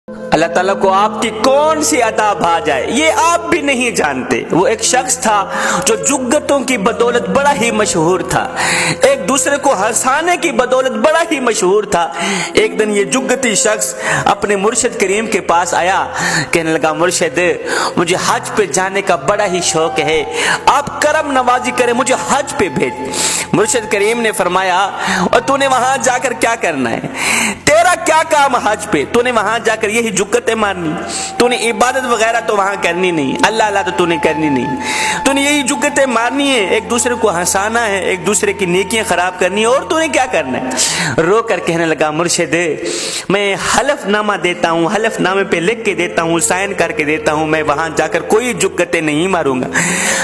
اللہ تعالیٰ کو آپ کی کون سی عطا بھا جائے یہ آپ بھی نہیں جانتے۔ وہ ایک شخص تھا جو جگتوں کی بدولت بڑا ہی مشہور تھا، ایک دوسرے کو ہنسانے کی بدولت بڑا ہی مشہور تھا۔ ایک دن یہ جگتی شخص اپنے مرشد کریم کے پاس آیا، کہنے لگا مرشد مجھے حج پہ جانے کا بڑا ہی شوق ہے، آپ کرم نوازی کریں مجھے حج پہ بھیج۔ مرشد کریم نے فرمایا اور تو نے وہاں جا کر کیا کرنا ہے، تیرا کیا کام حج پہ، تو نے وہاں جا کر یہی جگتیں مارنی، تو نے عبادت وغیرہ تو وہاں کرنی نہیں، اللہ اللہ تو نے کرنی نہیں، تو نے یہی جگتیں مارنی ہے، ایک دوسرے کو ہنسانا ہے، ایک دوسرے کی نیکیاں خراب کرنی ہے، اور تو نے کیا کرنا ہے۔ رو کر کہنے لگا مرشد میں حلف نامہ دیتا ہوں، حلف نامے پہ لکھ کے دیتا ہوں، سائن کر کے دیتا ہوں، میں وہاں جا کر کوئی جگتیں نہیں ماروں گا،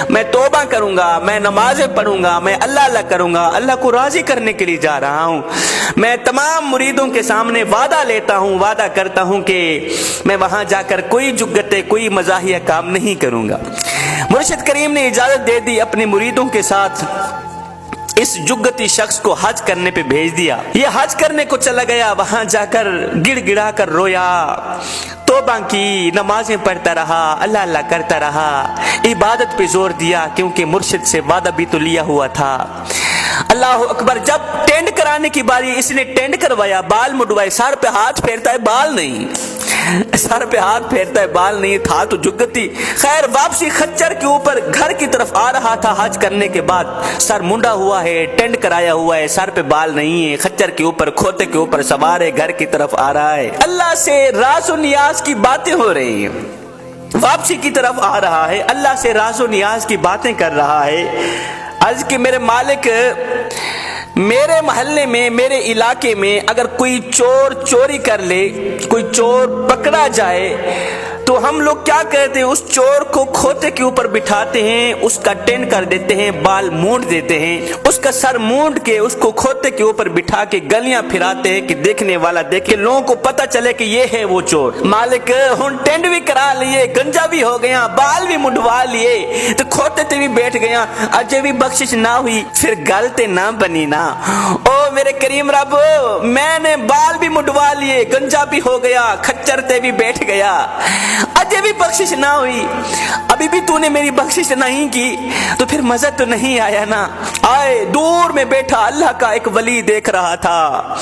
میں توبہ کروں گا، میں نمازیں پڑھوں گا، میں اللہ اللہ کروں گا، اللہ کو راضی کرنے کے لیے جا رہا ہوں، میں تمام مریدوں کے سامنے وعدہ لیتا ہوں، وعدہ کرتا ہوں کہ میں وہاں جا کر کوئی جگتیں کوئی مزاحیہ کام نہیں کروں گا۔ مرشد کریم نے اجازت دے دی، اپنے مریدوں کے ساتھ اس جگتی شخص کو حج کرنے پہ بھیج دیا۔ یہ حج کرنے کو چلا گیا، وہاں جا کر گڑ گڑا کر رویا، توبہ کی، نمازیں پڑھتا رہا، اللہ اللہ کرتا رہا، عبادت پہ زور دیا کیونکہ مرشد سے وعدہ بھی تو لیا ہوا تھا۔ اللہ اکبر، جب ٹینڈ کرانے کی باری اس نے ٹینڈ کروایا، بال مڈوائے، سر پہ ہاتھ پھیرتا ہے بال نہیں، سر پہ ہاتھ پھیرتا ہے بال نہیں تھا تو جگتی۔ خیر واپسی خچر کے اوپر گھر کی طرف آ رہا تھا حج کرنے کے بعد، سر منڈا ہوا ہے، ٹینڈ کرایا ہوا ہے، سر پہ بال نہیں ہے، خچر کے اوپر کھوتے کے اوپر سوار ہے، گھر کی طرف آ رہا ہے، اللہ سے راز و نیاز کی باتیں ہو رہی ہیں، واپسی کی طرف آ رہا ہے، اللہ سے راز و نیاز کی باتیں کر رہا ہے۔ عرض کہ میرے مالک، میرے محلے میں، میرے علاقے میں اگر کوئی چور چوری کر لے، کوئی چور پکڑا جائے تو ہم لوگ کیا کرتے ہیں، اس چور کو کھوتے کے اوپر بٹھاتے ہیں، اس کا ٹینڈ کر دیتے ہیں، بال مونڈ دیتے ہیں، اس کا سر مونڈ کے اس کو کھوتے کے اوپر بٹھا کے گلیاں پھراتے ہیں کہ دیکھنے والا دیکھے، لوگوں کو پتہ چلے کہ یہ ہے وہ چور۔ مالک ہن ٹینڈ بھی کرا لیے، گنجا بھی ہو گیا، بال بھی مڈوا لیے تو کھوتے تے بھی بیٹھ گیا، اجے بھی بخشش نہ ہوئی، پھر گل تے نہ بنی نا۔ او میرے کریم رب، میں نے بال بھی مڈوا لیے، گنجا بھی ہو گیا، کھچر تے بھی بیٹھ گیا، اجے بھی بخشش نہ ہوئی، ابھی بھی تو نے میری بخشش نہیں کی تو پھر مزہ تو نہیں آیا نا۔ آئے دور میں بیٹھا اللہ کا ایک ولی دیکھ رہا تھا،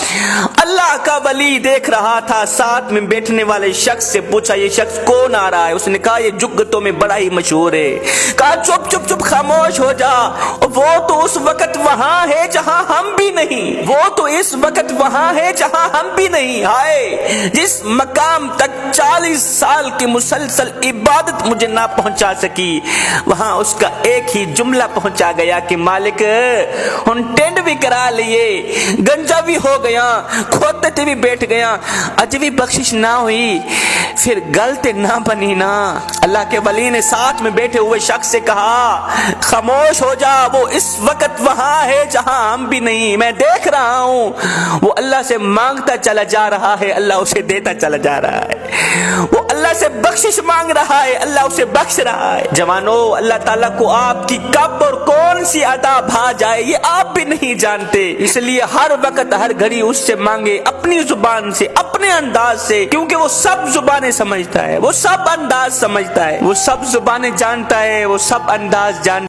اللہ کا ولی دیکھ رہا تھا، ساتھ میں بیٹھنے والے شخص سے پوچھا یہ شخص کون آ رہا ہے، اس نے کہا یہ جگتوں میں بڑا ہی مشہور ہے۔ کہا چپ چپ چپ خاموش ہو جا، وہ تو اس وقت وہاں ہے جہاں ہم بھی نہیں، وہ تو اس وقت وہاں ہے جہاں ہم بھی نہیں۔ ہائے جس مقام تک 40 سال کی مسلسل عبادت مجھے نہ پہنچا سکی، وہاں اس کا ایک ہی جملہ پہنچا گیا کہ مالک ہن ٹینڈ بھی کرا لیے، گنجا بھی ہو گیا، کھوتے تے بھی بیٹھ گیا، اج بھی بخشش نہ ہوئی، پھر غلط نہ بنی نا۔ اللہ کے ولی نے ساتھ میں بیٹھے ہوئے شخص سے کہا خاموش ہو جا، وہ اس وقت وہاں ہے جہاں ہم بھی نہیں، میں دیکھ رہا ہوں وہ اللہ سے مانگتا چلا جا رہا ہے، اللہ اسے دیتا چلا جا رہا ہے، وہ اللہ سے بخشش مانگ رہا ہے، اللہ اسے بخش رہا ہے۔ جوانو، اللہ تعالیٰ کو آپ کی کب اور کون سی عطا بھا جائے یہ آپ بھی نہیں جانتے، اس لیے ہر وقت ہر گھڑی اس سے مانگے، اپنی زبان سے، اپنے انداز سے، کیونکہ وہ سب زبانیں سمجھتا ہے، وہ سب انداز سمجھتا ہے، وہ سب زبانیں جانتا ہے، وہ سب انداز جانتا ہے۔